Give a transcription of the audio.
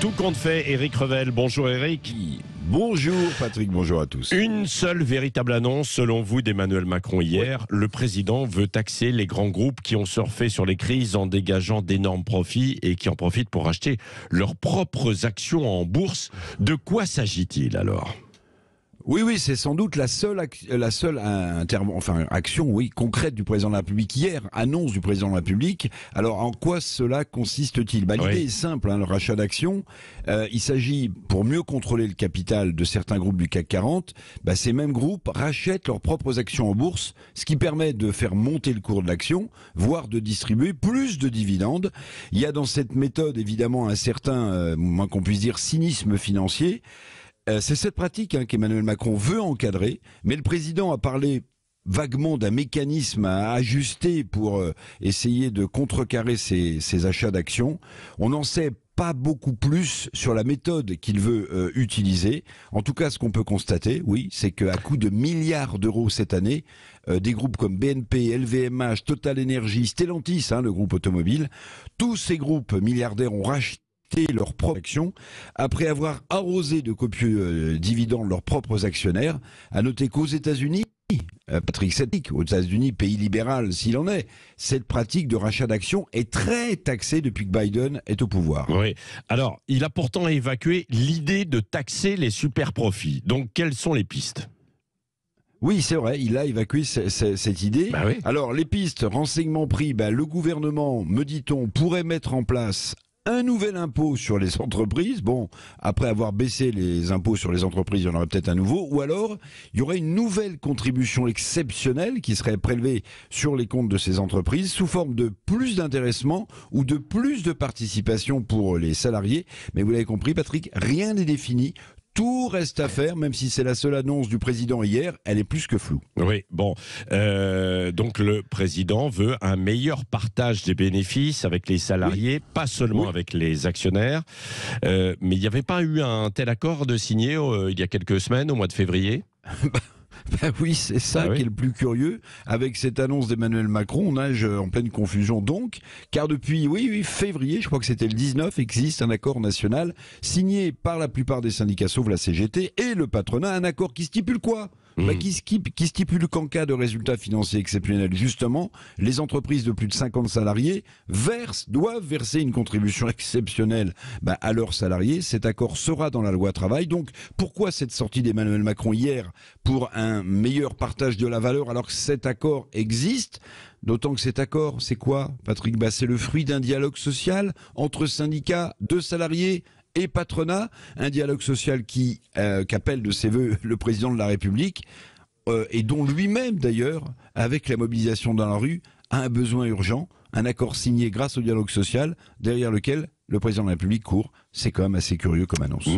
Tout compte fait, Éric Revel. Bonjour Éric. Bonjour Patrick, bonjour à tous. Une seule véritable annonce, selon vous, d'Emmanuel Macron hier. Oui. Le président veut taxer les grands groupes qui ont surfé sur les crises en dégageant d'énormes profits et qui en profitent pour acheter leurs propres actions en bourse. De quoi s'agit-il alors ? Oui, c'est sans doute la seule action, concrète du président de la République hier, annonce du président de la République. Alors, en quoi cela consiste-t-il ? L'idée est simple, le rachat d'actions. Il s'agit, pour mieux contrôler le capital de certains groupes du CAC 40, ces mêmes groupes rachètent leurs propres actions en bourse, ce qui permet de faire monter le cours de l'action, voire de distribuer plus de dividendes. Il y a dans cette méthode, évidemment, un certain, moins qu'on puisse dire, cynisme financier. C'est cette pratique qu'Emmanuel Macron veut encadrer, mais le président a parlé vaguement d'un mécanisme à ajuster pour essayer de contrecarrer ces achats d'actions. On n'en sait pas beaucoup plus sur la méthode qu'il veut utiliser. En tout cas, ce qu'on peut constater, c'est qu'à coût de milliards d'euros cette année, des groupes comme BNP, LVMH, Total Energy, Stellantis, le groupe automobile, tous ces groupes milliardaires ont racheté leurs propres actions après avoir arrosé de copieux dividendes leurs propres actionnaires. À noter qu'aux États-Unis, Patrick Sétic, aux États-Unis, pays libéral s'il en est, cette pratique de rachat d'actions est très taxée depuis que Biden est au pouvoir. Oui. Alors, il a pourtant évacué l'idée de taxer les super profits. Donc, quelles sont les pistes ? Oui, c'est vrai, il a évacué cette idée. Oui. Alors, les pistes, renseignements pris, le gouvernement, me dit-on, pourrait mettre en place un nouvel impôt sur les entreprises. Bon, après avoir baissé les impôts sur les entreprises, il y en aurait peut-être un nouveau. Ou alors, il y aurait une nouvelle contribution exceptionnelle qui serait prélevée sur les comptes de ces entreprises sous forme de plus d'intéressement ou de plus de participation pour les salariés. Mais vous l'avez compris, Patrick, rien n'est défini. Tout reste à faire, même si c'est la seule annonce du président hier, elle est plus que floue. Oui, bon. Donc le président veut un meilleur partage des bénéfices avec les salariés, pas seulement avec les actionnaires. Mais il n'y avait pas eu un tel accord de signé il y a quelques semaines, au mois de février ? Oui, c'est ça qui est le plus curieux. Avec cette annonce d'Emmanuel Macron, on nage en pleine confusion donc, car depuis février, je crois que c'était le 19, existe un accord national signé par la plupart des syndicats, sauf la CGT, et le patronat, un accord qui stipule quoi ? Qui stipule qu'en cas de résultats financiers exceptionnels, justement, les entreprises de plus de 50 salariés doivent verser une contribution exceptionnelle à leurs salariés. Cet accord sera dans la loi travail. Donc, pourquoi cette sortie d'Emmanuel Macron hier pour un meilleur partage de la valeur alors que cet accord existe ? D'autant que cet accord, c'est quoi, Patrick ? C'est le fruit d'un dialogue social entre syndicats de salariés et patronat, un dialogue social qu'appelle de ses voeux le président de la République, et dont lui-même d'ailleurs, avec la mobilisation dans la rue, a un besoin urgent, un accord signé grâce au dialogue social, derrière lequel le président de la République court. C'est quand même assez curieux comme annonce.